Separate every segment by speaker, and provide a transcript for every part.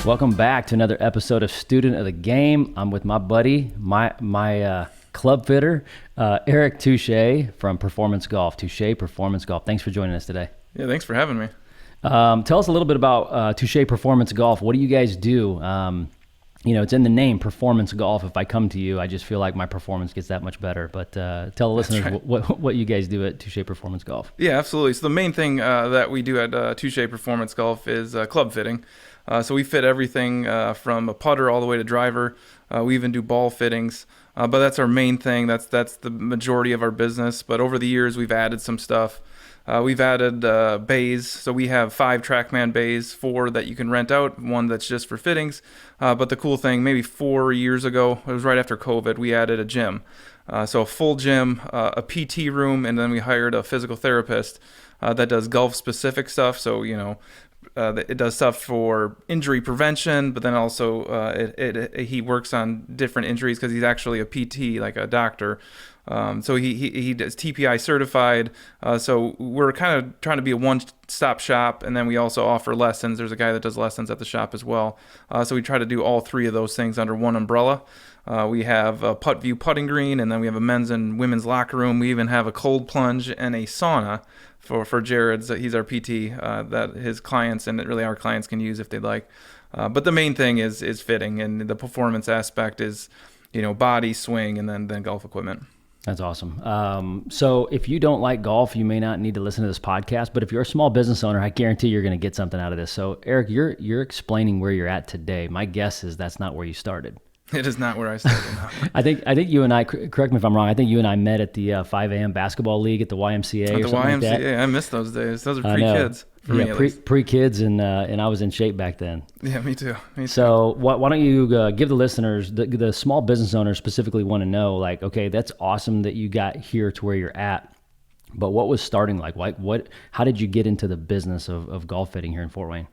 Speaker 1: Welcome back to another episode of Student of the Game. I'm with my buddy, my club fitter, Eric Touchet from Performance Golf. Touchet Performance Golf. Thanks for joining us today.
Speaker 2: Yeah, thanks for having me.
Speaker 1: Tell us a little bit about Touchet Performance Golf. What do you guys do? It's in the name, Performance Golf. If I come to you, I just feel like my performance gets that much better. But tell the listeners what you guys do at Touchet Performance Golf.
Speaker 2: Yeah, absolutely. So the main thing that we do at Touchet Performance Golf is club fitting. So we fit everything from a putter all the way to driver. We even do ball fittings. But that's our main thing. That's the majority of our business. But over the years, we've added some stuff. We've added bays. So we have 5 TrackMan bays, 4 that you can rent out, 1 that's just for fittings. But the cool thing, maybe 4 years ago, it was right after COVID, we added a gym. So a full gym, a PT room, and then we hired a physical therapist that does golf-specific stuff. So, it does stuff for injury prevention, but then also he works on different injuries because he's actually a PT, like a doctor. So he does TPI certified. So we're kind of trying to be a one-stop shop, and then we also offer lessons. There's a guy that does lessons at the shop as well. So we try to do all 3 of those things under one umbrella. We have a putt view putting green, and then we have a men's and women's locker room. We even have a cold plunge and a sauna for Jared's. He's our PT that his clients and really our clients can use if they'd like. But the main thing is fitting, and the performance aspect is, body, swing, and then golf equipment.
Speaker 1: That's awesome. So if you don't like golf, you may not need to listen to this podcast, but if you're a small business owner, I guarantee you're going to get something out of this. So Eric, you're explaining where you're at today. My guess is that's not where you started.
Speaker 2: It is not where I started. No.
Speaker 1: I think you and I, correct me if I'm wrong, I think you and I met at the 5 a.m. basketball league at the YMCA or something like that.
Speaker 2: I miss those days. Those are pre-kids for me at least.
Speaker 1: Pre-kids, and I was in shape back then.
Speaker 2: Yeah, me too.
Speaker 1: So why don't you give the listeners, the small business owners specifically want to know, like, okay, that's awesome that you got here to where you're at, but what was starting like? How did you get into the business of golf fitting here in Fort Wayne?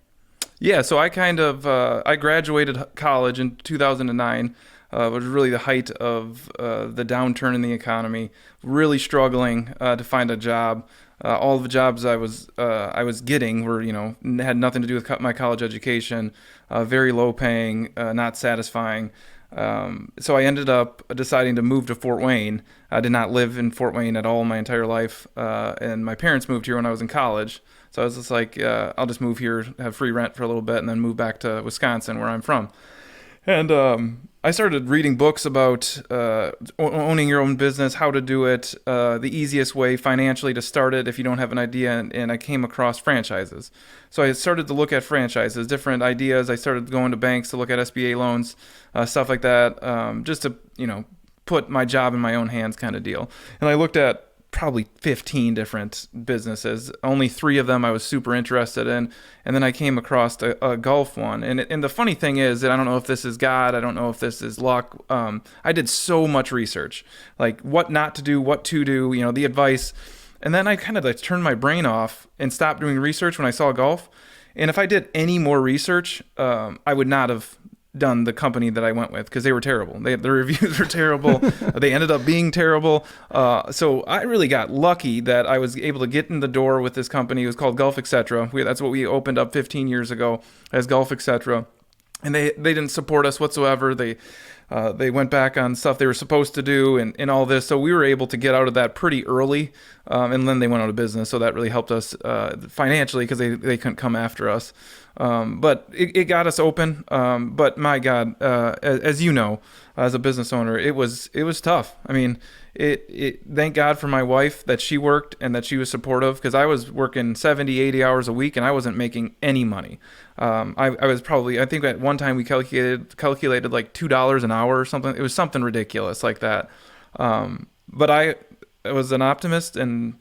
Speaker 2: Yeah, so I I graduated college in 2009. It was really the height of the downturn in the economy. Really struggling to find a job. All the jobs I was getting were, had nothing to do with my college education. Very low paying, not satisfying. So I ended up deciding to move to Fort Wayne. I did not live in Fort Wayne at all my entire life, and my parents moved here when I was in college. So I was just like, I'll just move here, have free rent for a little bit, and then move back to Wisconsin, where I'm from. And I started reading books about owning your own business, how to do it, the easiest way financially to start it if you don't have an idea, and I came across franchises. So I started to look at franchises, different ideas. I started going to banks to look at SBA loans, stuff like that, just to, put my job in my own hands kind of deal. And I looked at probably 15 different businesses. Only 3 of them I was super interested in. And then I came across a golf one. And the funny thing is that I don't know if this is God. I don't know if this is luck. I did so much research, like what not to do, what to do, the advice. And then I kind of turned my brain off and stopped doing research when I saw golf. And if I did any more research, I would not have done the company that I went with because they were terrible. The reviews were terrible. They ended up being terrible. So I really got lucky that I was able to get in the door with this company. It was called Golf Etc. That's what we opened up 15 years ago as Golf Etc. And they didn't support us whatsoever. They went back on stuff they were supposed to do and all this. So we were able to get out of that pretty early. And then they went out of business. So that really helped us financially because they couldn't come after us. But it got us open. But my God, as you know, as a business owner, it was tough. I mean, thank God for my wife that she worked and that she was supportive because I was working 70, 80 hours a week and I wasn't making any money. I was probably, I think at one time we calculated like $2 an hour or something. It was something ridiculous like that. But I was an optimist and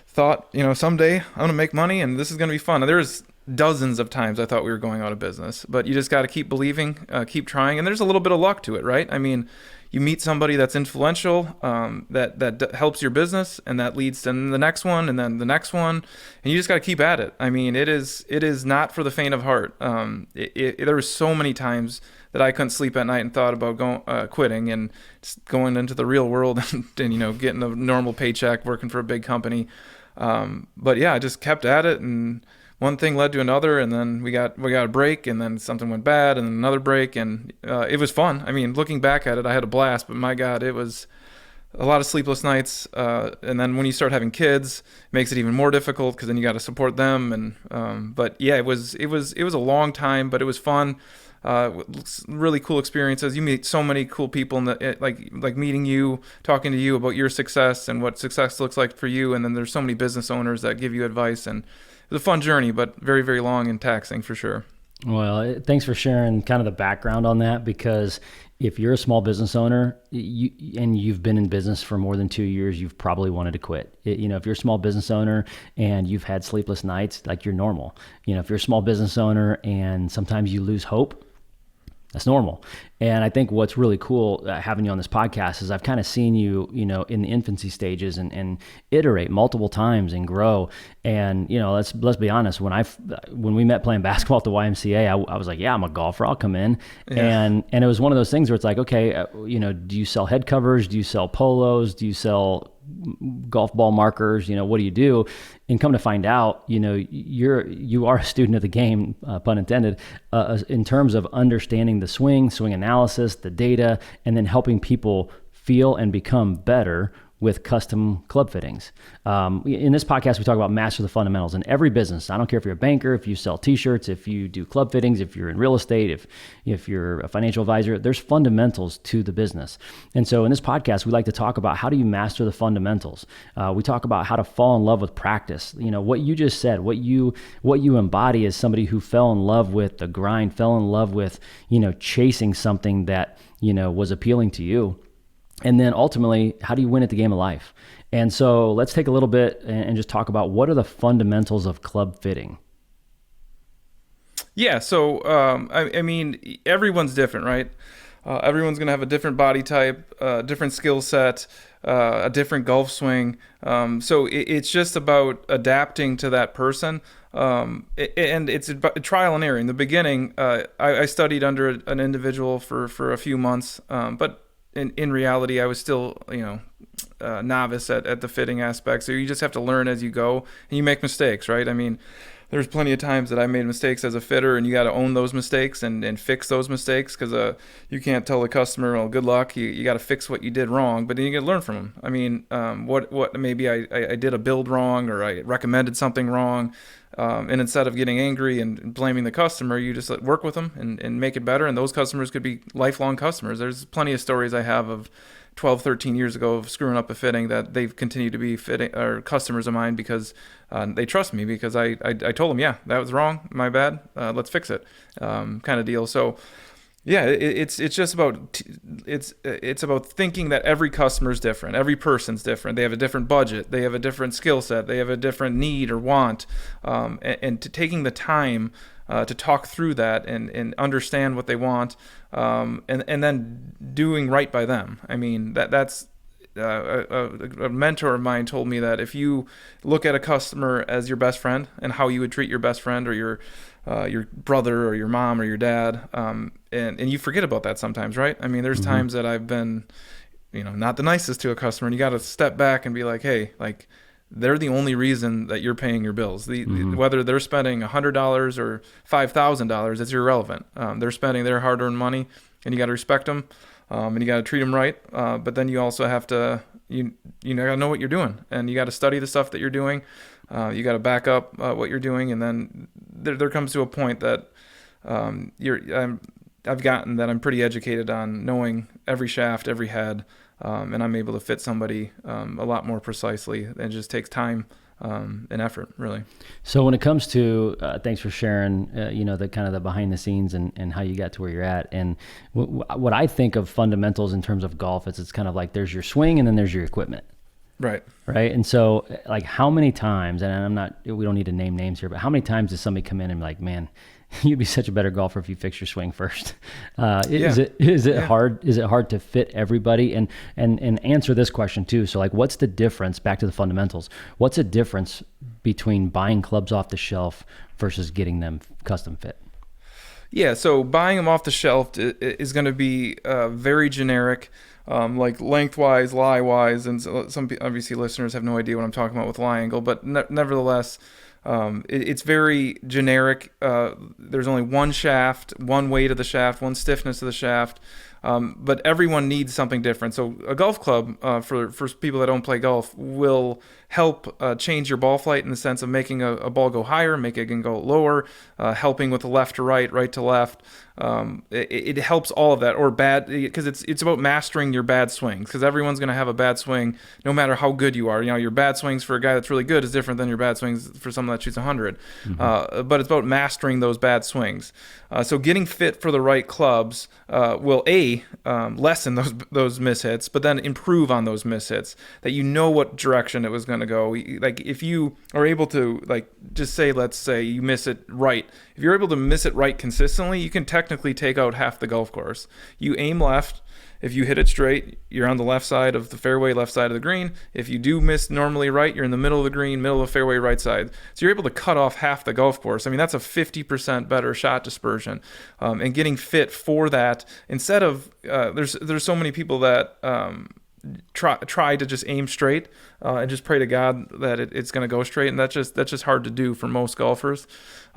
Speaker 2: thought, someday I'm going to make money and this is going to be fun. And there's dozens of times I thought we were going out of business, but you just got to keep believing, keep trying. And there's a little bit of luck to it, right? I mean, you meet somebody that's influential, that helps your business, and that leads to the next one, and then the next one, and you just got to keep at it. I mean, it is not for the faint of heart. There were so many times that I couldn't sleep at night and thought about quitting and just going into the real world and getting a normal paycheck, working for a big company. But yeah, I just kept at it and one thing led to another, and then we got a break, and then something went bad, and then another break, and it was fun. I mean, looking back at it, I had a blast, but my God, it was a lot of sleepless nights. And then when you start having kids, it makes it even more difficult because then you got to support them. And but yeah, it was a long time, but it was fun. Really cool experiences. You meet so many cool people in like meeting you, talking to you about your success and what success looks like for you. And then there's so many business owners that give you advice, and it was a fun journey, but very, very long and taxing for sure.
Speaker 1: Well, thanks for sharing kind of the background on that, because if you're a small business owner and you've been in business for more than 2 years, you've probably wanted to quit. If you're a small business owner and you've had sleepless nights, like, you're normal. If you're a small business owner and sometimes you lose hope, that's normal. And I think what's really cool having you on this podcast is I've kind of seen you, in the infancy stages and iterate multiple times and grow. And, let's be honest, when we met playing basketball at the YMCA, I was like, yeah, I'm a golfer, I'll come in. Yeah. And it was one of those things where it's like, okay, do you sell head covers? Do you sell polos? Do you sell golf ball markers? What do you do? And come to find out, you are a student of the game, pun intended, in terms of understanding the swing analysis, the data, and then helping people feel and become better with custom club fittings. In this podcast, we talk about master the fundamentals in every business. I don't care if you're a banker, if you sell t-shirts, if you do club fittings, if you're in real estate, if you're a financial advisor, there's fundamentals to the business. And so in this podcast, we like to talk about how do you master the fundamentals. We talk about how to fall in love with practice. What you just said, what you embody as somebody who fell in love with the grind, fell in love with, chasing something that, was appealing to you. And then ultimately, how do you win at the game of life? And so let's take a little bit and just talk about what are the fundamentals of club fitting.
Speaker 2: Yeah, so I mean, everyone's different, right? Everyone's going to have a different body type, different skill set, a different golf swing. So it's just about adapting to that person. And it's about trial and error. In the beginning, I studied under an individual for a few months, but in reality, I was still, novice at the fitting aspect. So you just have to learn as you go, and you make mistakes, right? I mean, there's plenty of times that I made mistakes as a fitter, and you got to own those mistakes and fix those mistakes, because you can't tell the customer, well, good luck. You got to fix what you did wrong, but then you got to learn from them. I mean, what maybe I did a build wrong, or I recommended something wrong. And instead of getting angry and blaming the customer, you just work with them and make it better. And those customers could be lifelong customers. There's plenty of stories I have of 12, 13 years ago of screwing up a fitting that they've continued to be fitting or customers of mine because they trust me, because I told them, yeah, that was wrong, my bad, let's fix it, kind of deal. So yeah, it's just about it's about thinking that every customer is different, every person's different. They have a different budget, they have a different skill set, they have a different need or want, and to taking the time to talk through that and understand what they want, and then doing right by them. I mean, that's a mentor of mine told me that if you look at a customer as your best friend and how you would treat your best friend or your brother or your mom or your dad, and you forget about that sometimes, right? I mean, there's times that I've been, not the nicest to a customer, and you got to step back and be like, hey, like, they're the only reason that you're paying your bills. Whether they're spending $100 or $5,000, it's irrelevant. They're spending their hard-earned money, and you got to respect them, and you got to treat them right. But then you also have to, you got to know what you're doing, and you got to study the stuff that you're doing. You got to back up what you're doing, and then there comes to a point that I've gotten that I'm pretty educated on knowing every shaft, every head, and I'm able to fit somebody a lot more precisely. It just takes time and effort, really.
Speaker 1: So when it comes to, thanks for sharing, the kind of the behind the scenes and how you got to where you're at. And what I think of fundamentals in terms of golf is it's kind of like there's your swing and then there's your equipment. Right. And so, like, how many times, and we don't need to name names here, but how many times does somebody come in and be like, man, you'd be such a better golfer if you fix your swing first? Is it hard? Is it hard to fit everybody? And answer this question too. So, like, what's the difference, back to the fundamentals, what's the difference between buying clubs off the shelf versus getting them custom fit?
Speaker 2: Yeah, so buying them off the shelf is going to be very generic, like lengthwise, lie-wise, and some obviously listeners have no idea what I'm talking about with lie angle, but nevertheless, It's very generic. There's only one shaft, one weight of the shaft, one stiffness of the shaft. But everyone needs something different. So a golf club, for people that don't play golf, will help change your ball flight in the sense of making a ball go higher, make it can go lower, helping with the left to right, right to left. It helps all of that, or bad, because it's about mastering your bad swings, because everyone's going to have a bad swing no matter how good you are. Your bad swings for a guy that's really good is different than your bad swings for someone that shoots 100. But it's about mastering those bad swings. So getting fit for the right clubs will lessen those mishits, but then improve on those mishits, that you know what direction it was going to go. Like if you are able to, like, just say, let's say you miss it right. If you're able to miss it right consistently, you can technically take out half the golf course. You aim left. If you hit it straight, you're on the left side of the fairway, left side of the green. If you do miss normally right, you're in the middle of the green, middle of the fairway, right side. So you're able to cut off half the golf course. I mean, that's a 50% better shot dispersion. And getting fit for that, instead of, there's so many people that try to just aim straight and just pray to God that it's going to go straight, and that's just hard to do for most golfers.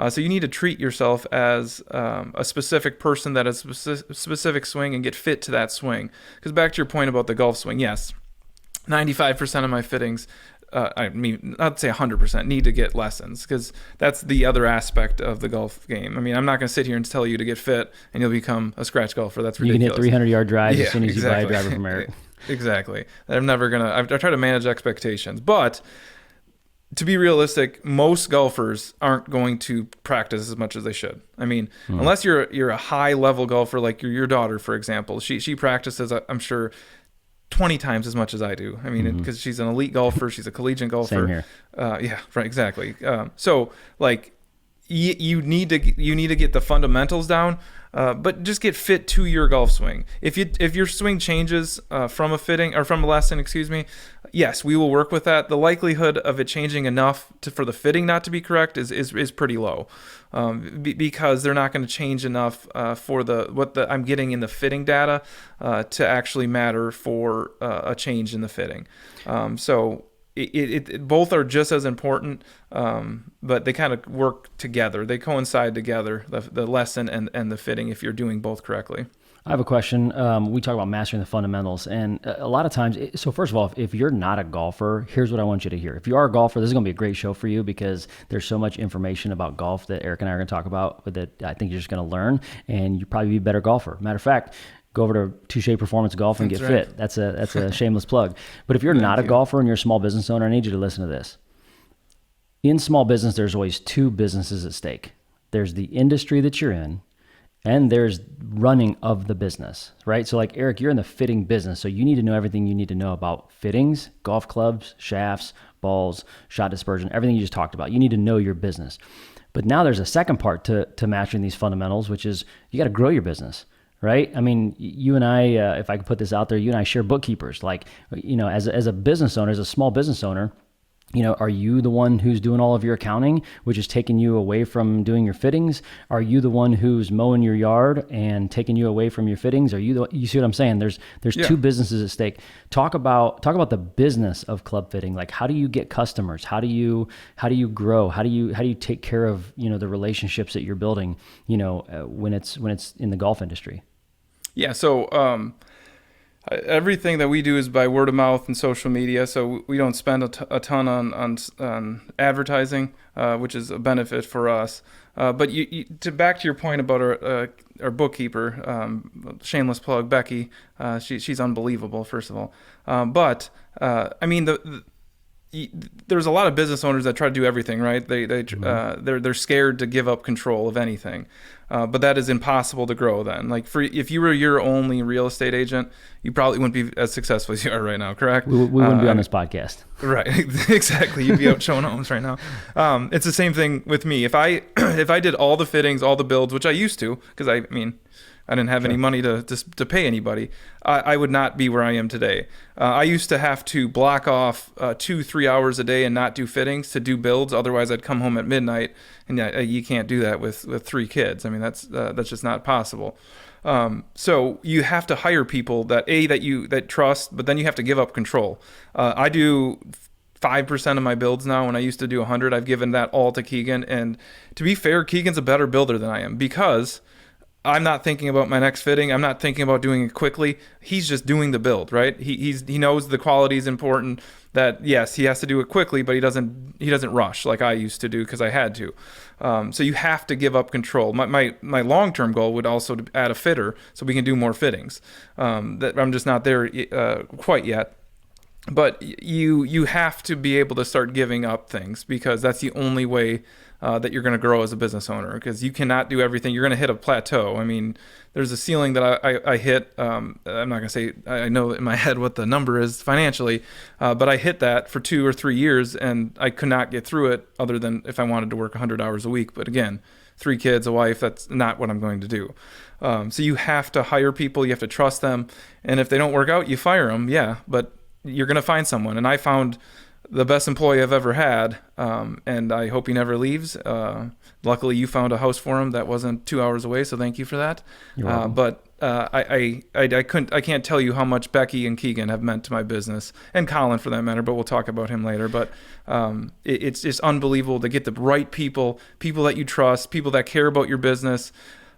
Speaker 2: So you need to treat yourself as a specific person that has a specific swing and get fit to that swing. Because back to your point about the golf swing, yes, 95% of my fittings, I mean, I'd say 100% need to get lessons, because that's the other aspect of the golf game. I mean, I'm not going to sit here and tell you to get fit and you'll become a scratch golfer. That's ridiculous.
Speaker 1: You can hit 300-yard drives as soon as you buy a driver from Eric.
Speaker 2: Exactly. I'm never going to, I try to manage expectations, but to be realistic, most golfers aren't going to practice as much as they should. I mean, unless you're a high level golfer, like your daughter, for example, she practices, I'm sure, 20 times as much as I do. I mean, because she's an elite golfer, she's a collegiate golfer.
Speaker 1: Same here.
Speaker 2: Yeah, right, exactly. So like you need to get the fundamentals down. But just get fit to your golf swing. If your swing changes from a fitting or from a lesson, excuse me, yes, we will work with that. The likelihood of it changing enough for the fitting not to be correct is pretty low, because they're not going to change enough for what I'm getting in the fitting data to actually matter for a change in the fitting. So. It both are just as important, but they kind of work together. They coincide together, the lesson and the fitting, if you're doing both correctly.
Speaker 1: I have a question. We talk about mastering the fundamentals, and a lot of times, so first of all, if you're not a golfer, here's what I want you to hear. If you are a golfer, this is going to be a great show for you, because there's so much information about golf that Eric and I are going to talk about that I think you're just going to learn, and you probably be a better golfer. Matter of fact, go over to Touchet Performance Golf and get fit. That's a shameless plug. But if you're not a golfer and you're a small business owner, I need you to listen to this. In small business, there's always two businesses at stake. There's the industry that you're in, and there's running of the business, right? So like Eric, you're in the fitting business, so you need to know everything you need to know about fittings, golf clubs, shafts, balls, shot dispersion, everything you just talked about. You need to know your business. But now there's a second part to mastering these fundamentals, which is you got to grow your business. Right? I mean, you and I, if I could put this out there, you and I share bookkeepers. Like, as a business owner, as a small business owner, are you the one who's doing all of your accounting, which is taking you away from doing your fittings? Are you the one who's mowing your yard and taking you away from your fittings? You see what I'm saying? There's two businesses at stake. Talk about the business of club fitting. Like, how do you get customers? How do you grow? How do you take care of, the relationships that you're building, when it's in the golf industry?
Speaker 2: Yeah, so everything that we do is by word of mouth and social media, so we don't spend a ton on advertising, which is a benefit for us. But back to your point about our bookkeeper, shameless plug, Becky, she's unbelievable, first of all. But I mean, there's a lot of business owners that try to do everything, right? They're scared to give up control of anything, but that is impossible to grow. Then, like if you were your only real estate agent, you probably wouldn't be as successful as you are right now. Correct?
Speaker 1: We wouldn't be on this podcast.
Speaker 2: Right? Exactly. You'd be out showing homes right now. It's the same thing with me. If I did all the fittings, all the builds, which I used to, because I didn't have any money to pay anybody, I would not be where I am today. I used to have to block off 2-3 hours a day and not do fittings to do builds. Otherwise, I'd come home at midnight, and you can't do that with 3 kids. I mean, that's just not possible. So you have to hire people that trust, but then you have to give up control. I do 5% of my builds now. When I used to do 100, I've given that all to Keegan. And to be fair, Keegan's a better builder than I am, because I'm not thinking about my next fitting. I'm not thinking about doing it quickly. He's just doing the build, right? He knows the quality is important. That yes, he has to do it quickly, but he doesn't rush like I used to do because I had to. So you have to give up control. My long-term goal would also to add a fitter so we can do more fittings. That I'm just not there quite yet. But you have to be able to start giving up things, because that's the only way that you're going to grow as a business owner, because you cannot do everything. You're going to hit a plateau. I mean, there's a ceiling that I hit. I'm not going to say I know in my head what the number is financially, but I hit that for 2 or 3 years, and I could not get through it other than if I wanted to work 100 hours a week. But again, 3 kids, a wife, that's not what I'm going to do. So you have to hire people. You have to trust them. And if they don't work out, you fire them. Yeah, but you're going to find someone. And I found the best employee I've ever had, and I hope he never leaves. Luckily, you found a house for him that wasn't 2 hours away, so thank you for that.
Speaker 1: You're welcome.
Speaker 2: But I can't tell you how much Becky and Keegan have meant to my business, and Colin for that matter. But we'll talk about him later. But it's just unbelievable to get the right people that you trust, people that care about your business.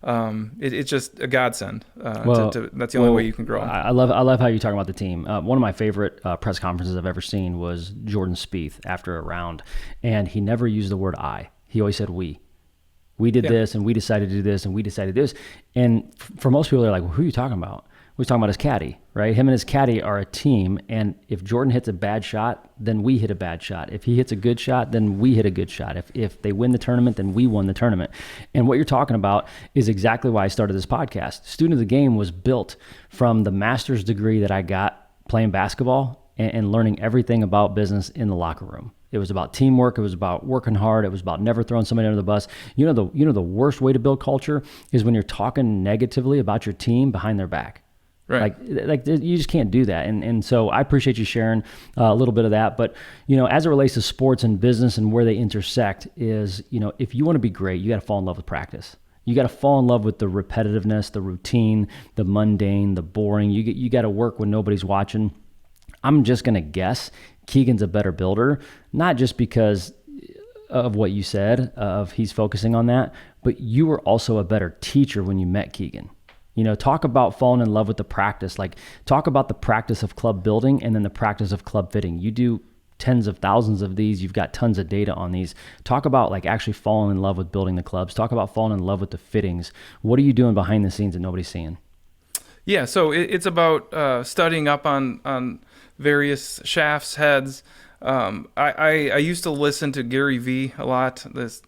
Speaker 2: It's just a godsend. That's the only way you can grow.
Speaker 1: I love how you talk about the team. One of my favorite press conferences I've ever seen was Jordan Spieth after a round, and he never used the word I. He always said we. We did this, and we decided to do this, and we decided this. And for most people, they're like, well, who are you talking about? We're talking about his caddy, right? Him and his caddy are a team, and if Jordan hits a bad shot, then we hit a bad shot. If he hits a good shot, then we hit a good shot. If they win the tournament, then we won the tournament. And what you're talking about is exactly why I started this podcast. Student of the Game was built from the master's degree that I got playing basketball and learning everything about business in the locker room. It was about teamwork. It was about working hard. It was about never throwing somebody under the bus. You know the worst way to build culture is when you're talking negatively about your team behind their back.
Speaker 2: Right.
Speaker 1: Like you just can't do that. And so I appreciate you sharing a little bit of that. But, as it relates to sports and business and where they intersect is, if you want to be great, you got to fall in love with practice. You got to fall in love with the repetitiveness, the routine, the mundane, the boring. You got to work when nobody's watching. I'm just going to guess Keegan's a better builder, not just because of what you said, of he's focusing on that, but you were also a better teacher when you met Keegan. Talk about falling in love with the practice. Like, talk about the practice of club building and then the practice of club fitting. You do tens of thousands of these. You've got tons of data on these. Talk about actually falling in love with building the clubs. Talk about falling in love with the fittings. What are you doing behind the scenes that nobody's seeing?
Speaker 2: Yeah, so it's about studying up on various shafts, heads. I used to listen to Gary Vee a lot. This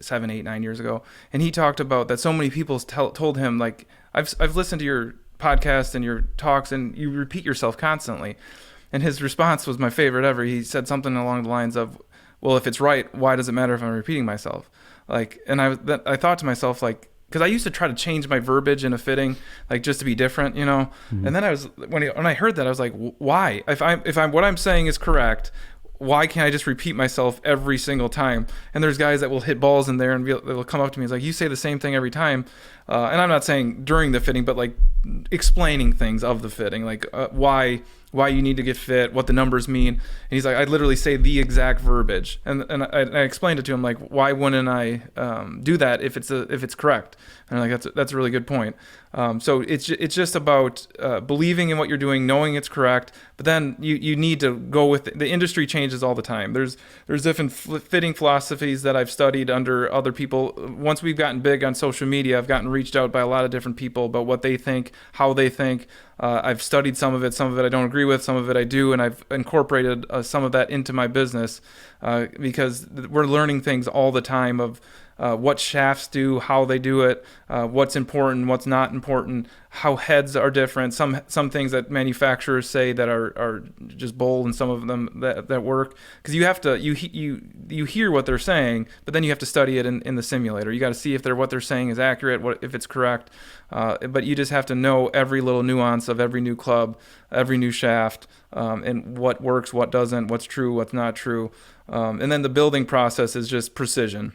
Speaker 2: 7, 8, 9 years ago, and he talked about that. So many people told him I've listened to your podcast and your talks, and you repeat yourself constantly. And his response was my favorite ever. He said something along the lines of, "Well, if it's right, why does it matter if I'm repeating myself?" And I thought to myself because I used to try to change my verbiage in a fitting, just to be different, Mm-hmm. And then when I heard that, I was like, why? If what I'm saying is correct, why can't I just repeat myself every single time? And there's guys that will hit balls in there and they'll come up to me and you say the same thing every time. And I'm not saying during the fitting, but explaining things of the fitting, why you need to get fit, what the numbers mean. And he's like, I literally say the exact verbiage. And I explained it to him, why wouldn't I do that if it's correct? And I'm like, that's a really good point. So it's just about believing in what you're doing, knowing it's correct, but then you need to go with it. The industry changes all the time. There's different fitting philosophies that I've studied under other people. Once we've gotten big on social media, I've gotten reached out by a lot of different people about what they think, how they think. I've studied some of it I don't agree with, some of it I do, and I've incorporated some of that into my business because we're learning things all the time of what shafts do, how they do it, what's important, what's not important, how heads are different. Some things that manufacturers say that are just bold, and some of them that work. Because you have to you hear what they're saying, but then you have to study it in the simulator. You got to see if what they're saying is accurate, if it's correct. But you just have to know every little nuance of every new club, every new shaft, and what works, what doesn't, what's true, what's not true. And then the building process is just precision.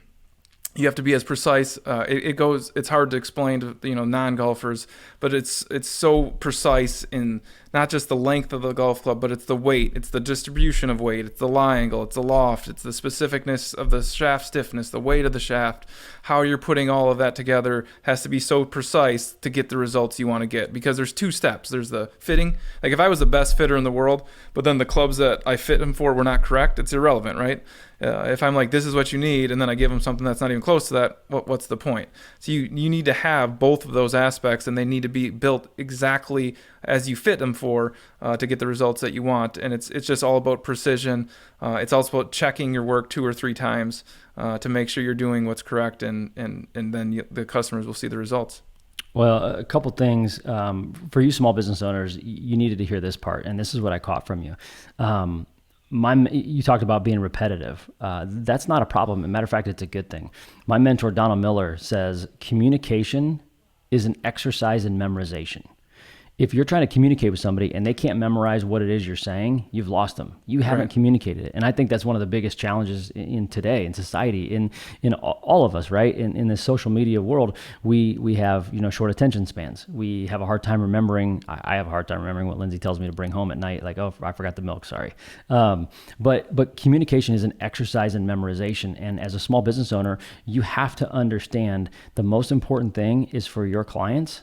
Speaker 2: You have to be as precise. It's hard to explain to non-golfers, but it's so precise in not just the length of the golf club, but it's the weight, it's the distribution of weight, it's the lie angle, it's the loft, it's the specificness of the shaft stiffness, the weight of the shaft. How you're putting all of that together has to be so precise to get the results you want to get, because there's two steps. There's the fitting. Like if I was the best fitter in the world, but then the clubs that I fit them for were not correct, it's irrelevant, right? If I'm like, this is what you need, and then I give them something that's not even close to that, what's the point? So you need to have both of those aspects, and they need to be built exactly as you fit them for to get the results that you want. And it's just all about precision. It's also about checking your work 2 or 3 times to make sure you're doing what's correct, and then the customers will see the results.
Speaker 1: Well, a couple things for you small business owners, you needed to hear this part, and this is what I caught from you. You talked about being repetitive. That's not a problem. As a matter of fact, it's a good thing. My mentor, Donald Miller, says communication is an exercise in memorization. If you're trying to communicate with somebody and they can't memorize what it is you're saying, you've lost them. You haven't communicated it. And I think that's one of the biggest challenges in today, in society, in all of us, right? In the social media world, we have, short attention spans. We have a hard time remembering. I have a hard time remembering what Lindsay tells me to bring home at night. Like, oh, I forgot the milk, sorry. But communication is an exercise in memorization. And as a small business owner, you have to understand the most important thing is for your clients,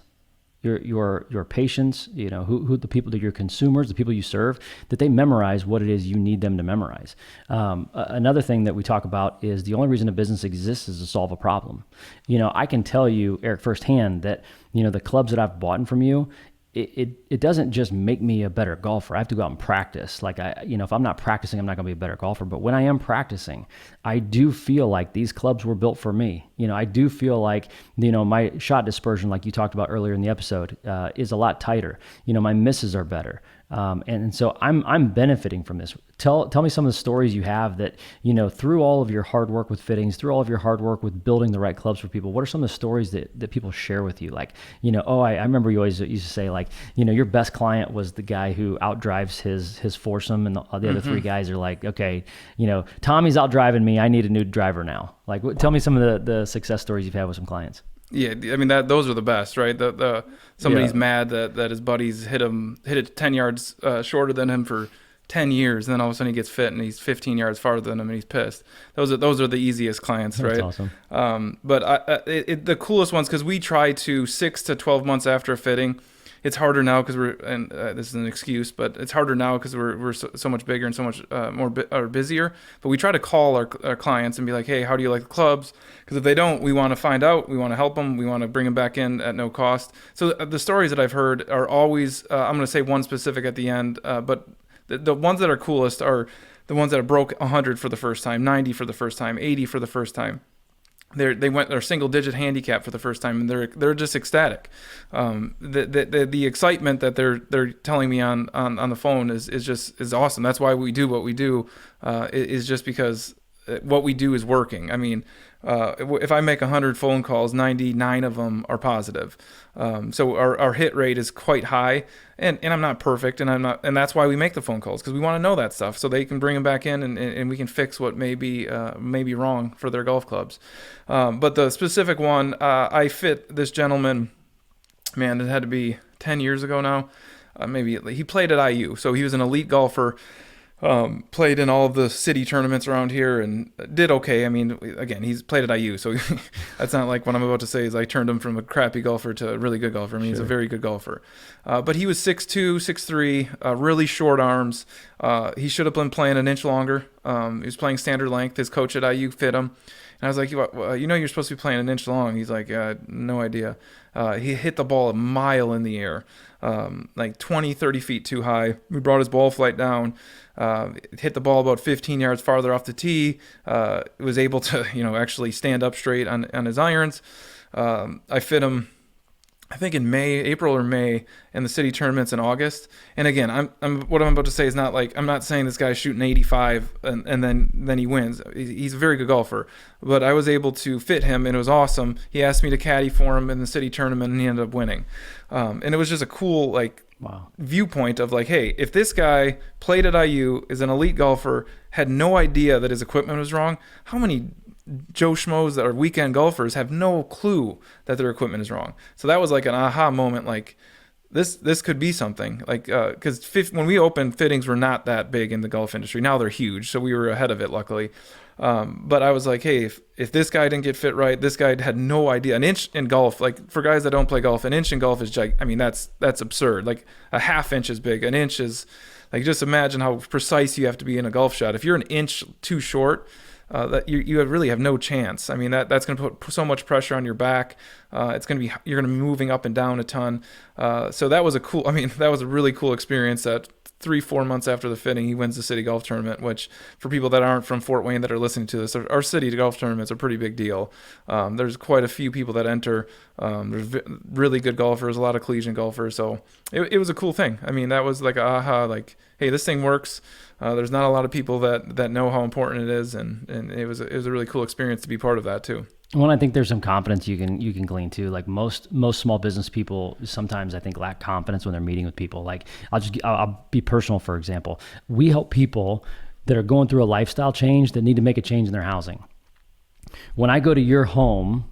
Speaker 1: your patients, who the people, your consumers, the people you serve, that they memorize what it is you need them to memorize. Another thing that we talk about is the only reason a business exists is to solve a problem. I can tell you, Eric, firsthand that, the clubs that I've bought from you, it doesn't just make me a better golfer. I have to go out and practice. Like if I'm not practicing, I'm not going to be a better golfer. But when I am practicing, I do feel like these clubs were built for me. I do feel like, my shot dispersion, like you talked about earlier in the episode, is a lot tighter. My misses are better. And so I'm benefiting from this. Tell me some of the stories you have that, through all of your hard work with fittings, through all of your hard work with building the right clubs for people, what are some of the stories that people share with you? Like, I remember you always used to say, like, your best client was the guy who outdrives his foursome, and the other 3 guys are like, okay, Tommy's outdriving me. I need a new driver now. Like, tell me some of the success stories you've had with some clients.
Speaker 2: Yeah, I mean those are the best, right? Somebody's mad that his buddies hit it 10 yards shorter than him for 10 years, and then all of a sudden he gets fit and he's 15 yards farther than him and he's pissed. Those are the easiest clients, right?
Speaker 1: That's awesome.
Speaker 2: But the coolest ones, because we try to 6 to 12 months after a fitting. It's harder now because this is an excuse, but it's harder now because we're so much bigger and so much more busier. But we try to call our clients and be like, hey, how do you like the clubs? Because if they don't, we want to find out. We want to help them. We want to bring them back in at no cost. So the stories that I've heard are always, I'm going to say one specific at the end, but the ones that are coolest are the ones that broke 100 for the first time, 90 for the first time, 80 for the first time. They went their single digit handicap for the first time, and they're just ecstatic. The excitement that they're telling me on the phone is awesome. That's why we do what we do, is just because what we do is working. I mean, if I make 100 phone calls, 99 of them are positive. So our hit rate is quite high, and I'm not perfect, and that's why we make the phone calls, because we want to know that stuff so they can bring them back in and we can fix what may be wrong for their golf clubs. But the specific one, I fit this gentleman, man, it had to be 10 years ago now. Maybe he played at IU, so he was an elite golfer. Played in all of the city tournaments around here and did okay. I mean, again, he's played at IU, so that's not like what I'm about to say is I turned him from a crappy golfer to a really good golfer. I mean, He's a very good golfer. But he was 6'2", 6'3", really short arms. He should have been playing an inch longer. He was playing standard length. His coach at IU fit him. And I was like, you're supposed to be playing an inch long. He's like, no idea. He hit the ball a mile in the air, like 20, 30 feet too high. We brought his ball flight down, hit the ball about 15 yards farther off the tee, was able to, actually stand up straight on his irons. I fit him, I think in April or May, and the city tournaments in August. And again, what I'm about to say is not like, I'm not saying this guy's shooting 85 and then he wins. He's a very good golfer, but I was able to fit him, and it was awesome. He asked me to caddy for him in the city tournament, and he ended up winning. And it was just a cool, viewpoint of like, hey, if this guy played at IU, is an elite golfer, had no idea that his equipment was wrong, how many Joe Schmoes that are weekend golfers have no clue that their equipment is wrong? So that was like an aha moment, like, this could be something, like, because when we opened, fittings were not that big in the golf industry. Now they're huge, so we were ahead of it, luckily. But I was like, hey, if this guy didn't get fit right, this guy had no idea. An inch in golf, like for guys that don't play golf, an inch in golf is I mean, that's absurd. Like a half inch is big. An inch is like, just imagine how precise you have to be in a golf shot. If you're an inch too short, that you really have no chance. I mean, that's going to put so much pressure on your back. You're going to be moving up and down a ton. So that was that was a really cool experience. That 3-4 months after the fitting, he wins the city golf tournament, which for people that aren't from Fort Wayne that are listening to this, our city golf tournament's a pretty big deal. There's quite a few people that enter. There's really good golfers, a lot of collegiate golfers. So it was a cool thing. I mean, that was like aha, like, hey, this thing works. There's not a lot of people that know how important it is, and it was a really cool experience to be part of that too.
Speaker 1: Well, I think there's some confidence you can glean too. Like most small business people, sometimes I think lack confidence when they're meeting with people. Like I'll be personal, for example. We help people that are going through a lifestyle change that need to make a change in their housing. When I go to your home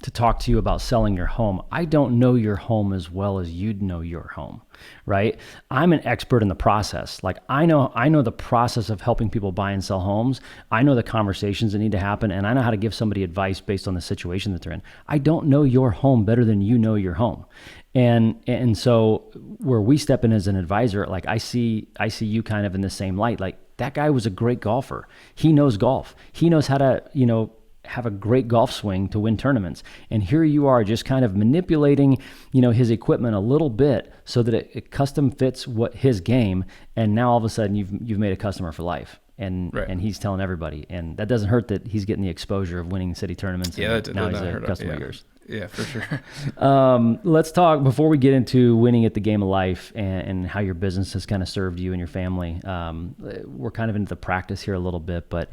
Speaker 1: to talk to you about selling your home, I don't know your home as well as you'd know your home, right? I'm an expert in the process. Like I know the process of helping people buy and sell homes. I know the conversations that need to happen, and I know how to give somebody advice based on the situation that they're in. I don't know your home better than you know your home. And so where we step in as an advisor, like I see you kind of in the same light. Like that guy was a great golfer. He knows golf. He knows how to, have a great golf swing to win tournaments. And here you are just kind of manipulating, his equipment a little bit so that it custom fits his game. And now all of a sudden you've made a customer for life. And
Speaker 2: right.
Speaker 1: And he's telling everybody. And that doesn't hurt that he's getting the exposure of winning city tournaments.
Speaker 2: Yeah,
Speaker 1: and now he's a customer of yours.
Speaker 2: Yeah, for sure.
Speaker 1: Let's talk, before we get into winning at the game of life and how your business has kind of served you and your family. We're kind of into the practice here a little bit, but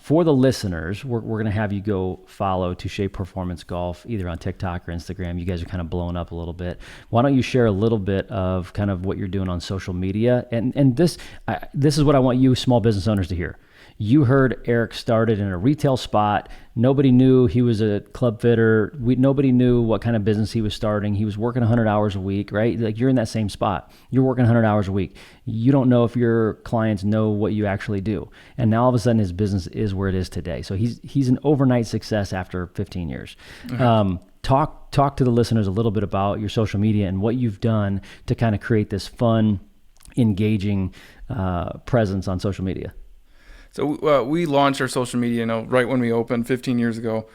Speaker 1: for the listeners, we're going to have you go follow Touchet Performance Golf, either on TikTok or Instagram. You guys are kind of blowing up a little bit. Why don't you share a little bit of kind of what you're doing on social media? And this is what I want you small business owners to hear. You heard Eric started in a retail spot. Nobody knew he was a club fitter. Nobody knew what kind of business he was starting. He was working 100 hours a week, right? Like you're in that same spot. You're working 100 hours a week. You don't know if your clients know what you actually do. And now all of a sudden his business is where it is today. So he's an overnight success after 15 years. Mm-hmm. Talk to the listeners a little bit about your social media and what you've done to kind of create this fun, engaging presence on social media.
Speaker 2: So we launched our social media, right when we opened 15 years ago.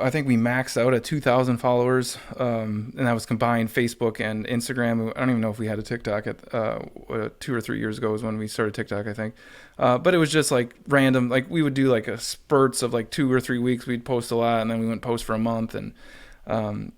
Speaker 2: I think we maxed out at 2,000 followers, and that was combined Facebook and Instagram. I don't even know if we had a TikTok at 2 or 3 years ago was when we started TikTok, I think. But it was just like random. Like we would do like a spurts of like 2 or 3 weeks. We'd post a lot, and then we wouldn't post for a month, and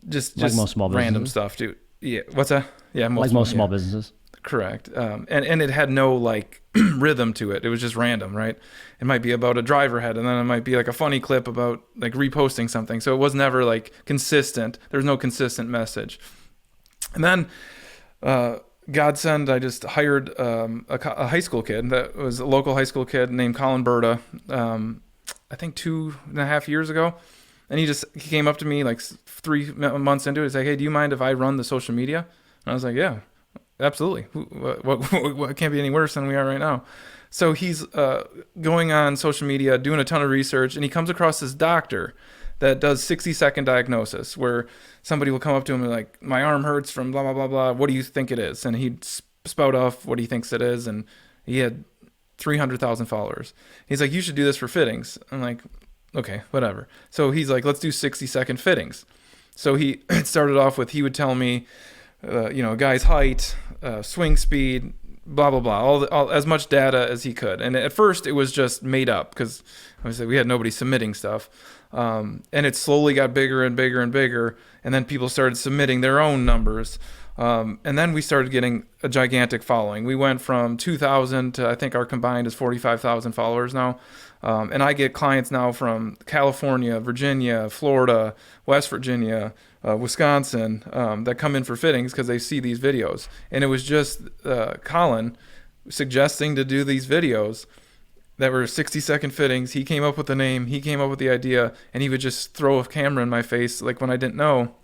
Speaker 2: just
Speaker 1: most small
Speaker 2: random stuff, dude. Yeah, what's that? Yeah,
Speaker 1: most small businesses.
Speaker 2: Correct. And it had no like rhythm to it. It was just random, right? It might be about a driver head, and then it might be like a funny clip about like reposting something. So it was never like consistent. There's no consistent message. And then godsend, I just hired a high school kid that was a local high school kid named Colin Berta, I think 2.5 years ago. And he came up to me like 3 months into it. He's like, hey, do you mind if I run the social media? And I was like, yeah. Absolutely. What can't be any worse than we are right now. So he's going on social media, doing a ton of research, and he comes across this doctor that does 60-second diagnosis, where somebody will come up to him and like, my arm hurts from blah, blah, blah, blah. What do you think it is? And he'd spout off what he thinks it is. And he had 300,000 followers. He's like, you should do this for fittings. I'm like, okay, whatever. So he's like, let's do 60-second fittings. So he started off with, he would tell me, a guy's height, swing speed, blah, blah, blah, all as much data as he could. And at first it was just made up because obviously we had nobody submitting stuff. And it slowly got bigger and bigger and bigger. And then people started submitting their own numbers. And then we started getting a gigantic following. We went from 2,000 to I think our combined is 45,000 followers now. And I get clients now from California, Virginia, Florida, West Virginia, Wisconsin, that come in for fittings because they see these videos. And it was just Colin suggesting to do these videos that were 60-second fittings. He came up with the name, he came up with the idea, and he would just throw a camera in my face like when I didn't know,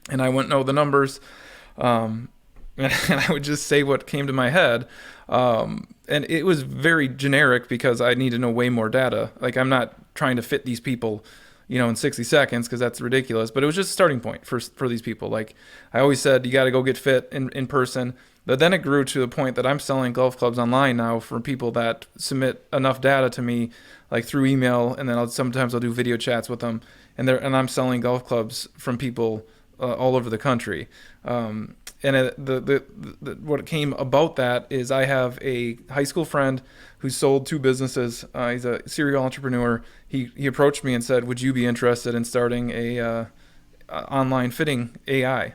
Speaker 2: and I wouldn't know the numbers. And I would just say what came to my head. And it was very generic because I need to know way more data. Like, I'm not trying to fit these people, in 60 seconds, because that's ridiculous. But it was just a starting point for these people. Like, I always said, you got to go get fit in person. But then it grew to the point that I'm selling golf clubs online now for people that submit enough data to me, like through email, and then sometimes I'll do video chats with them, and I'm selling golf clubs from people all over the country. What came about that is I have a high school friend who sold 2 businesses. He's a serial entrepreneur. He approached me and said, "Would you be interested in starting a online fitting AI?"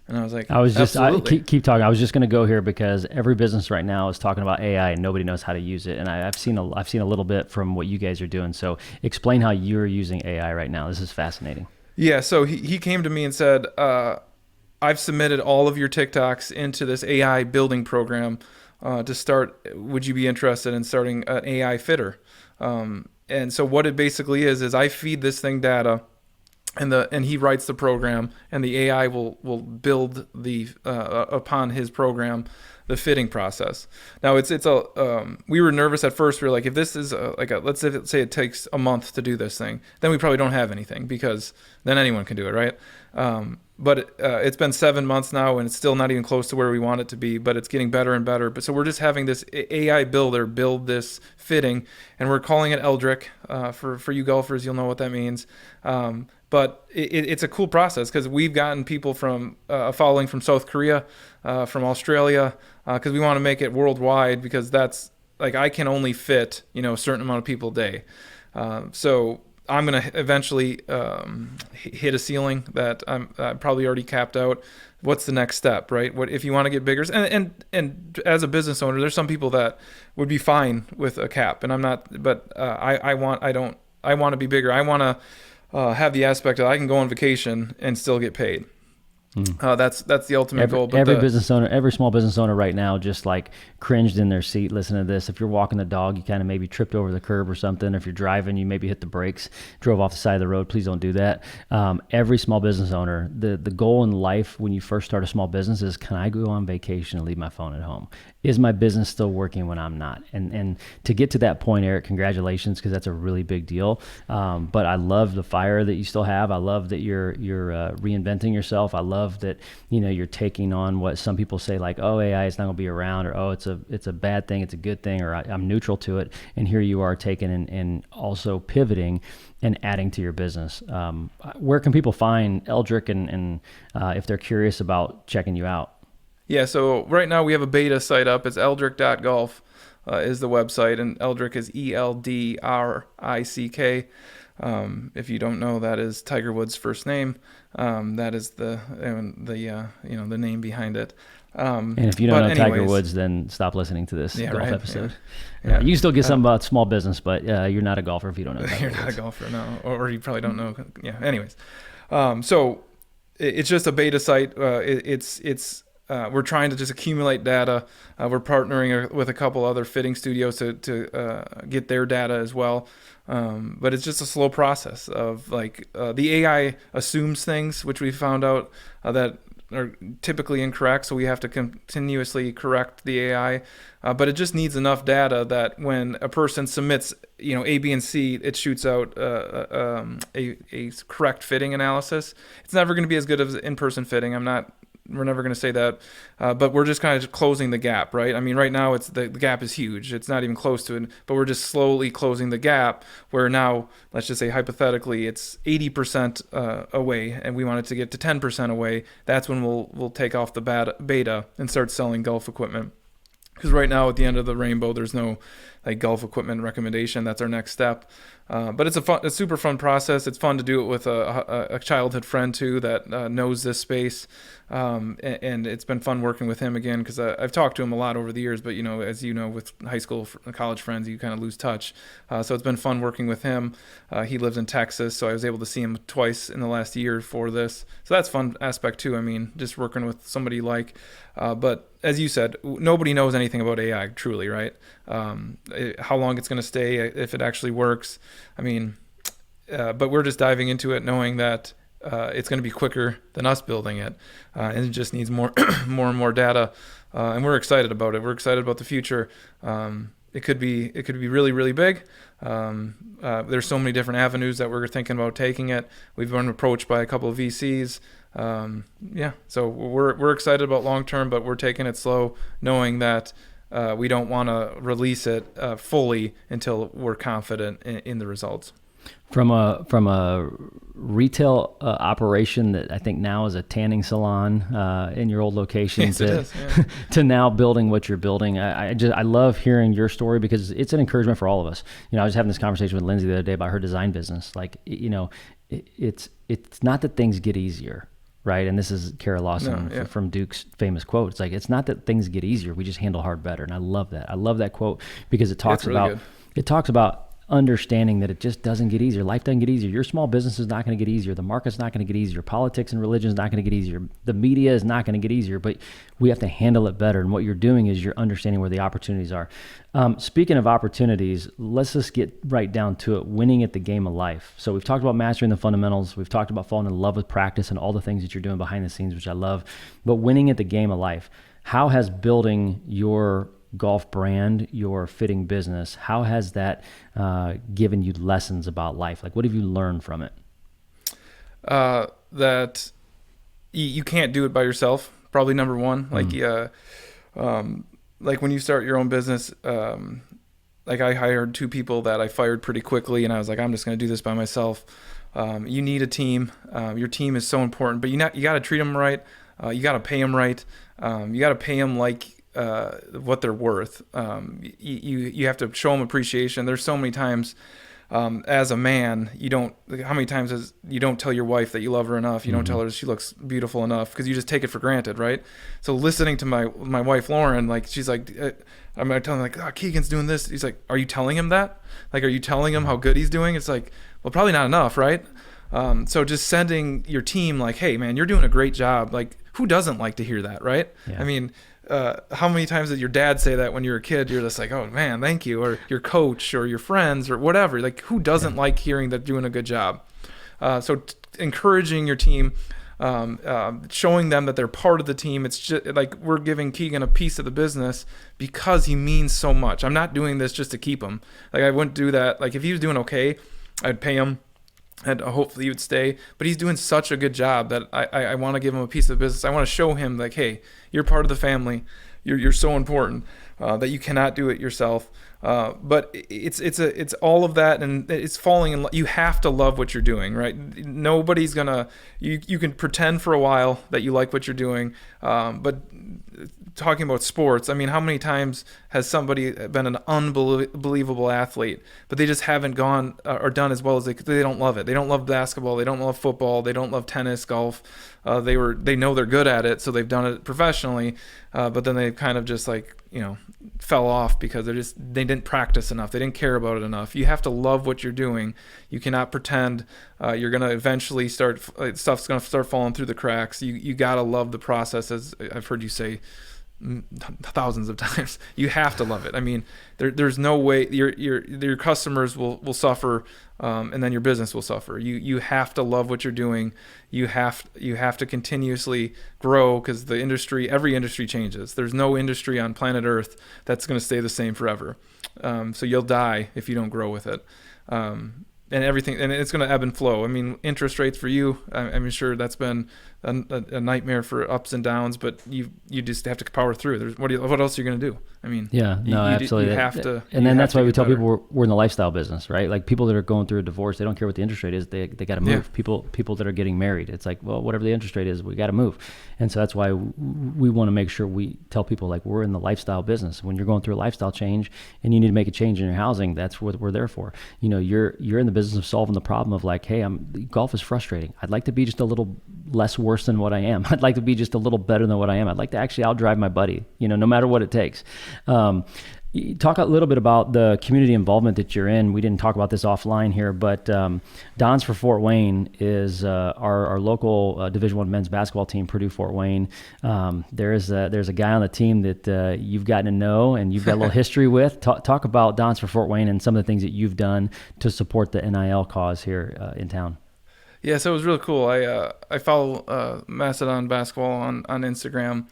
Speaker 2: And I was like,
Speaker 1: absolutely. Keep talking. I was just going to go here because every business right now is talking about AI and nobody knows how to use it. And I've seen a little bit from what you guys are doing. So explain how you're using AI right now. This is fascinating.
Speaker 2: Yeah. So he came to me and said, I've submitted all of your TikToks into this AI building program to start. Would you be interested in starting an AI fitter? And so what it basically is I feed this thing data, and he writes the program, and the AI will build the upon his program the fitting process. Now we were nervous at first. We were like, if this is let's say it takes a month to do this thing, then we probably don't have anything, because then anyone can do it, right? But it's been 7 months now, and it's still not even close to where we want it to be, but it's getting better and better. But so we're just having this AI builder build this fitting, and we're calling it Eldrick. For you golfers, you'll know what that means. But it's a cool process, because we've gotten people from following from South Korea, from Australia, because we want to make it worldwide, because that's like, I can only fit a certain amount of people a day. So I'm going to eventually hit a ceiling that I'm probably already capped out. What's the next step, right? What if you want to get bigger? And as a business owner, there's some people that would be fine with a cap, and I'm not. But I want to be bigger. I want to have the aspect of I can go on vacation and still get paid. That's the ultimate goal. But
Speaker 1: every small business owner right now just like cringed in their seat listening to this. If you're walking the dog, you kind of maybe tripped over the curb or something. If you're driving, you maybe hit the brakes, drove off the side of the road. Please don't do that. Every small business owner, the goal in life when you first start a small business is, can I go on vacation and leave my phone at home? Is my business still working when I'm not? And to get to that point, Eric, congratulations, because that's a really big deal. But I love the fire that you still have. I love that you're reinventing yourself. I love that you're taking on what some people say, like, oh, AI is not going to be around, or oh, it's a bad thing, it's a good thing, or I'm neutral to it. And here you are taking and also pivoting and adding to your business. Where can people find Eldrick and if they're curious about checking you out?
Speaker 2: Yeah, so right now we have a beta site up. It's eldrick.golf is the website, and Eldrick is ELDRICK. If you don't know, that is Tiger Woods' first name. That is the name behind it.
Speaker 1: And if you don't know Tiger Woods, then stop listening to this golf episode.
Speaker 2: Yeah.
Speaker 1: You can still get something about small business, but you're not a golfer if you don't know Tiger
Speaker 2: You're
Speaker 1: Woods.
Speaker 2: not a golfer, no, or you probably don't know. Yeah. Anyways, so it's just a beta site. We're trying to just accumulate data. We're partnering with a couple other fitting studios to get their data as well. But it's just a slow process of the AI assumes things, which we found out that are typically incorrect. So we have to continuously correct the AI. But it just needs enough data that when a person submits, A, B, and C, it shoots out a correct fitting analysis. It's never going to be as good as in-person fitting. We're never going to say that, but we're just kind of closing the gap, right? I mean, right now the gap is huge. It's not even close to it, but we're just slowly closing the gap where now, let's just say hypothetically, it's 80% away, and we want it to get to 10% away. That's when we'll take off the beta and start selling golf equipment. Because right now, at the end of the rainbow, there's no golf equipment recommendation. That's our next step. But it's a super fun process. It's fun to do it with a childhood friend too that knows this space, and it's been fun working with him again, because I've talked to him a lot over the years. But as you know, with high school, college friends, you kind of lose touch. So it's been fun working with him. He lives in Texas, so I was able to see him twice in the last year for this. So that's a fun aspect too. I mean, just working with somebody like. But as you said, nobody knows anything about AI truly, right? How long it's going to stay, if it actually works. I mean, but we're just diving into it knowing that it's going to be quicker than us building it, and it just needs more, more and more data. And we're excited about it. We're excited about the future. It could be really, really big. There's so many different avenues that we're thinking about taking it. We've been approached by a couple of VCs. So we're excited about long term, but we're taking it slow, knowing that we don't want to release it fully until we're confident in the results.
Speaker 1: From a retail operation that I think now is a tanning salon in your old location,
Speaker 2: yes, it is, yeah.
Speaker 1: to now building what you're building. I love hearing your story because it's an encouragement for all of us. I was having this conversation with Lindsay the other day about her design business. Like, it's not that things get easier, right? And this is Kara Lawson from Duke's famous quote. It's like, it's not that things get easier. We just handle hard better. And I love that. I love that quote because it talks about understanding that it just doesn't get easier. Life doesn't get easier. Your small business is not going to get easier. The market's not going to get easier. Politics and religion is not going to get easier. The media is not going to get easier, but we have to handle it better. And what you're doing is you're understanding where the opportunities are. Speaking of opportunities, let's just get right down to it, winning at the game of life. So we've talked about mastering the fundamentals. We've talked about falling in love with practice and all the things that you're doing behind the scenes, which I love. But winning at the game of life, how has building your golf brand, your fitting business, how has that given you lessons about life? Like, what have you learned from it?
Speaker 2: That you can't do it by yourself. Probably number one. Like when you start your own business, like I hired 2 people that I fired pretty quickly, and I was like, I'm just going to do this by myself. You need a team. Your team is so important, but you got to treat them right. You got to pay them right. You got to pay them like what they're worth. You have to show them appreciation. There's so many times as a man, how many times you don't tell your wife that you love her enough? You don't tell her she looks beautiful enough because you just take it for granted, right? So listening to my wife Lauren, like she's like, I'm telling her like, Keegan's doing this. He's like, are you telling him that? Like, are you telling him how good he's doing? It's like, well, probably not enough, right? So just sending your team like, hey man, you're doing a great job. Like, who doesn't like to hear that, right? Yeah. I mean, how many times did your dad say that when you were a kid? You're just like, oh man, thank you. Or your coach or your friends or whatever. Like, who doesn't like hearing that doing a good job? So encouraging your team, showing them that they're part of the team. It's just like we're giving Keegan a piece of the business because he means so much. I'm not doing this just to keep him. Like, I wouldn't do that. Like, if he was doing okay, I'd pay him. And hopefully he would stay, but he's doing such a good job that I want to give him a piece of the business. I want to show him like, hey, you're part of the family. You're so important that you cannot do it yourself. But it's all of that, and it's falling in love. You have to love what you're doing, right? Nobody's gonna. You can pretend for a while that you like what you're doing, but talking about sports, I mean, how many times has somebody been an unbelievable athlete, but they just haven't gone or done as well as they don't love it. They don't love basketball. They don't love football. They don't love tennis, golf. They know they're good at it, so they've done it professionally, but then they kind of just like, fell off because they didn't practice enough. They didn't care about it enough. You have to love what you're doing. You cannot pretend. You're going to eventually stuff's going to start falling through the cracks. You got to love the process, as I've heard you say thousands of times. You have to love it. I mean, there's no way your customers will suffer, and then your business will suffer. You have to love what you're doing. You have to continuously grow because every industry changes. There's no industry on planet Earth that's going to stay the same forever. So you'll die if you don't grow with it. And everything, and it's going to ebb and flow. I mean, interest rates for you, I'm sure that's been a nightmare for ups and downs, but you just have to power through. What else are you going to do? I mean,
Speaker 1: absolutely.
Speaker 2: You have to.
Speaker 1: And then that's why we tell people we're in the lifestyle business, right? Like, people that are going through a divorce, they don't care what the interest rate is. They got to move. Yeah. People that are getting married, it's like, well, whatever the interest rate is, we got to move. And so that's why we want to make sure we tell people, like, we're in the lifestyle business. When you're going through a lifestyle change and you need to make a change in your housing, that's what we're there for. You're in the business of solving the problem of like, hey, golf is frustrating. I'd like to be just a little less worse than what I am. I'd like to be just a little better than what I am. I'd like to actually outdrive my buddy, no matter what it takes. Talk a little bit about the community involvement that you're in. We didn't talk about this offline here, but Don's for Fort Wayne is our local Division I men's basketball team, Purdue Fort Wayne. There's a guy on the team that you've gotten to know and you've got a little history with. Talk about Don's for Fort Wayne and some of the things that you've done to support the NIL cause here in town.
Speaker 2: Yeah, so it was really cool. I follow Macedon basketball on Instagram,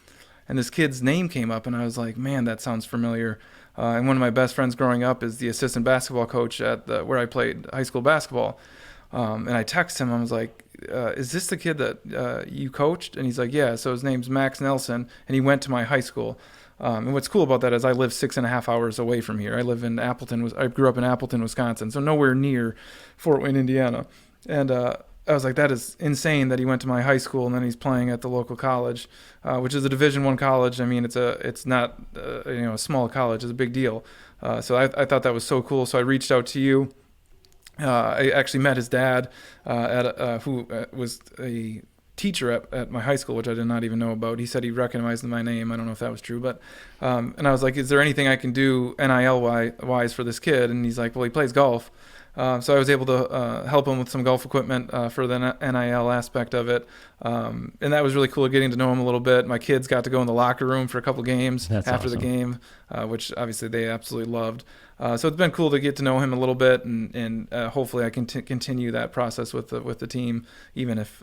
Speaker 2: and this kid's name came up, and I was like, man, that sounds familiar. And one of my best friends growing up is the assistant basketball coach at where I played high school basketball. And I texted him. I was like, "Is this the kid that you coached?" And he's like, "Yeah." So his name's Max Nelson, and he went to my high school. And what's cool about that is I live 6.5 hours away from here. I live in Appleton. I grew up in Appleton, Wisconsin, so nowhere near Fort Wayne, Indiana. And I was like, that is insane that he went to my high school and then he's playing at the local college, which is a Division I college. I mean, it's not a small college. It's a big deal. So I thought that was so cool. So I reached out to you. I actually met his dad, who was a teacher at my high school, which I did not even know about. He said he recognized my name. I don't know if that was true, but and I was like, is there anything I can do NIL wise for this kid? And he's like, well, he plays golf. So I was able to help him with some golf equipment for the NIL aspect of it. And that was really cool getting to know him a little bit. My kids got to go in the locker room for a couple games
Speaker 1: That's
Speaker 2: after
Speaker 1: awesome.
Speaker 2: the game, which obviously they absolutely loved. So it's been cool to get to know him a little bit, and hopefully I can continue that process with the team, even if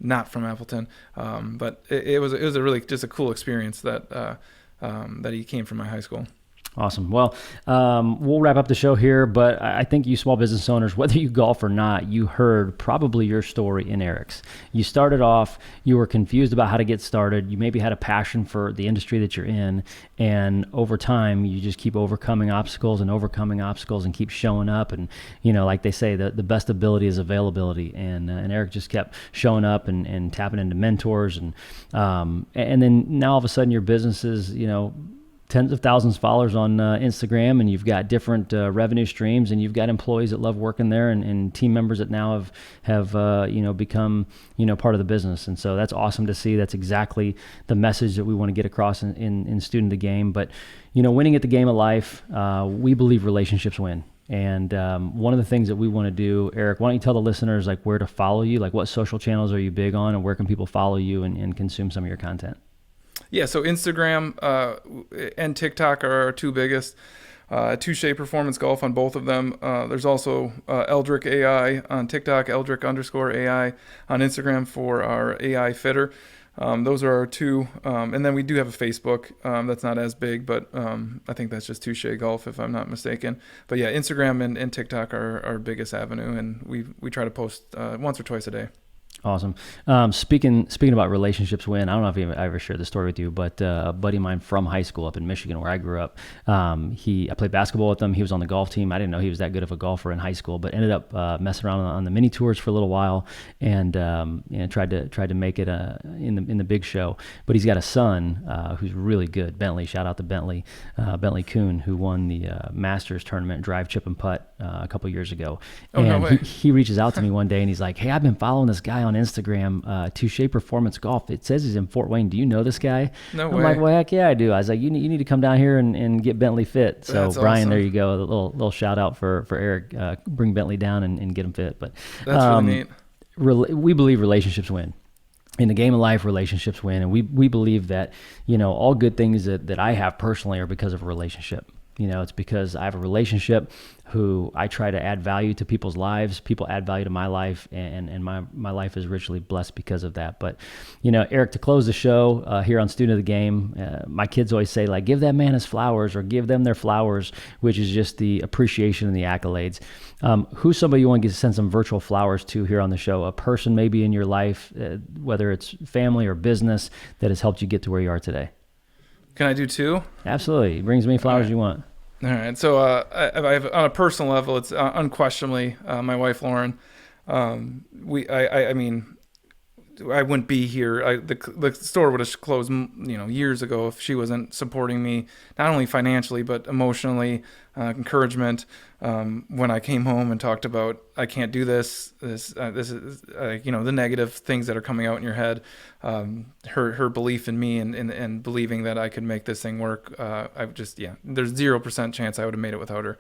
Speaker 2: not from Appleton. But it was a really just a cool experience that he came from my high school.
Speaker 1: Awesome. Well, we'll wrap up the show here, but I think you small business owners, whether you golf or not, you heard probably your story in Eric's. You started off, you were confused about how to get started. You maybe had a passion for the industry that you're in, and over time, you just keep overcoming obstacles and keep showing up. And, like they say, the best ability is availability. And Eric just kept showing up and tapping into mentors. And then now all of a sudden your business is, tens of thousands of followers on Instagram, and you've got different revenue streams, and you've got employees that love working there, and team members that now have become part of the business. And so that's awesome to see. That's exactly the message that we want to get across in Student of the Game. But winning at the game of life, we believe relationships win. And one of the things that we want to do, Eric, why don't you tell the listeners like where to follow you, like what social channels are you big on, and where can people follow you and consume some of your content?
Speaker 2: Yeah, so Instagram and TikTok are our two biggest. Touchet Performance Golf on both of them. There's also Eldrick AI on TikTok, Eldrick_AI on Instagram for our AI fitter. Those are our two. And then we do have a Facebook that's not as big, but I think that's just Touchet Golf if I'm not mistaken. But yeah, Instagram and TikTok are our biggest avenue, and we try to post once or twice a day.
Speaker 1: Awesome. Speaking about relationships win, I don't know if I ever shared this story with you, but a buddy of mine from high school up in Michigan, where I grew up, I played basketball with him. He was on the golf team. I didn't know he was that good of a golfer in high school, but ended up messing around on the mini tours for a little while, and tried to make it in the big show. But he's got a son who's really good. Bentley, shout out to Bentley Kuhn, who won the Masters tournament drive, chip, and putt a couple years ago.
Speaker 2: Oh, no way.
Speaker 1: He reaches out to me one day and he's like, "Hey, I've been following this guy on Instagram, Touchet Performance Golf. It says he's in Fort Wayne. Do you know this guy?"
Speaker 2: No
Speaker 1: I'm
Speaker 2: way.
Speaker 1: like, "Well, heck yeah, I do." I was like, you need to come down here and get Bentley fit. So
Speaker 2: That's
Speaker 1: Brian,
Speaker 2: awesome.
Speaker 1: there you go. A little shout out for Eric. Bring Bentley down and get him fit. But
Speaker 2: That's really neat.
Speaker 1: we believe relationships win. In the game of life, relationships win. And we believe that, all good things that I have personally are because of a relationship. It's because I have a relationship who I try to add value to people's lives. People add value to my life, and my life is richly blessed because of that. But, Eric, to close the show here on Student of the Game, my kids always say, like, give that man his flowers or give them their flowers, which is just the appreciation and the accolades. Who's somebody you want to send some virtual flowers to here on the show? A person maybe in your life, whether it's family or business, that has helped you get to where you are today?
Speaker 2: Can I do two?
Speaker 1: Absolutely. Bring as many flowers you want.
Speaker 2: All right. So I have, on a personal level, it's unquestionably my wife, Lauren. I mean, I wouldn't be here. The store would have closed, years ago if she wasn't supporting me, not only financially but emotionally, encouragement. When I came home and talked about I can't do this is the negative things that are coming out in your head. Her belief in me and believing that I could make this thing work. There's 0% chance I would have made it without her.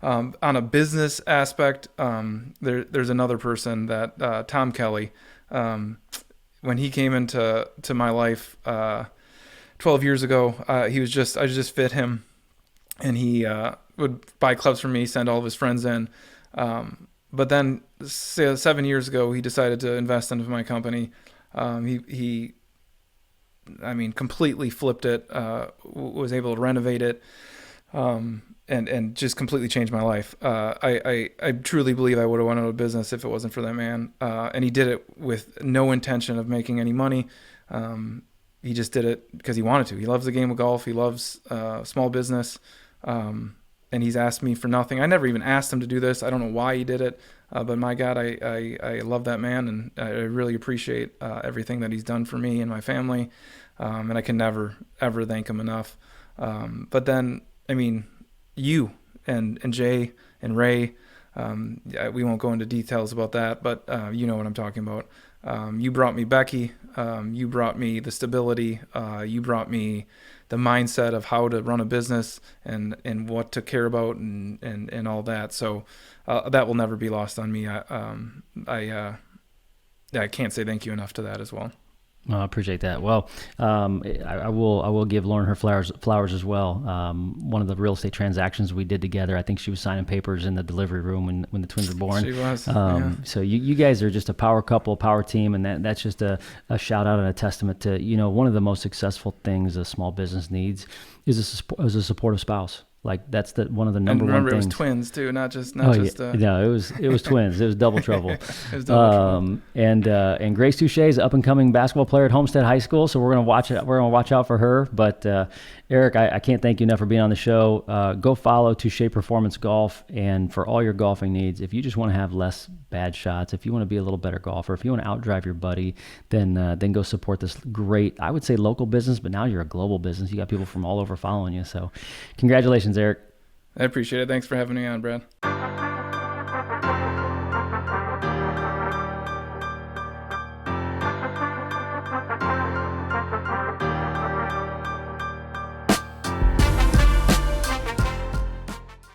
Speaker 2: On a business aspect, there's another person that Tom Kelly. When he came into my life 12 years ago, I just fit him, and he would buy clubs for me, send all of his friends in. But then 7 years ago, he decided to invest into my company. He I mean, completely flipped it, was able to renovate it, and just completely changed my life. I truly believe I would have went out of business if it wasn't for that man. And he did it with no intention of making any money. He just did it because he wanted to. He loves the game of golf. He loves small business. And he's asked me for nothing. I never even asked him to do this. I don't know why he did it. But my God, I love that man, and I really appreciate everything that he's done for me and my family. And I can never, ever thank him enough. But then, I mean, you and Jay and Ray, we won't go into details about that, but you know what I'm talking about. You brought me Becky. You brought me the stability. You brought me the mindset of how to run a business and what to care about and all that. So that will never be lost on me. I can't say thank you enough to that as well.
Speaker 1: I appreciate that. Well, I will give Lauren her flowers as well. One of the real estate transactions we did together, I think she was signing papers in the delivery room when the twins were born.
Speaker 2: She was. Yeah.
Speaker 1: So you guys are just a power couple, power team, and that's just a shout out and a testament to, you know, one of the most successful things a small business needs is a supportive spouse. Like that's one of the number one things.
Speaker 2: And remember, it was twins too, not just.
Speaker 1: No, it was twins. It was double trouble.
Speaker 2: It was double trouble.
Speaker 1: And Grace Touchet is an up and coming basketball player at Homestead High School, so we're gonna watch out for her. But Eric, I can't thank you enough for being on the show. Go follow Touchet Performance Golf, and for all your golfing needs, if you just want to have less bad shots, if you want to be a little better golfer, if you want to outdrive your buddy, then go support this great, I would say local business, but now you're a global business. You got people from all over following you. So, congratulations, Eric.
Speaker 2: I appreciate it. Thanks for having me on, Brad.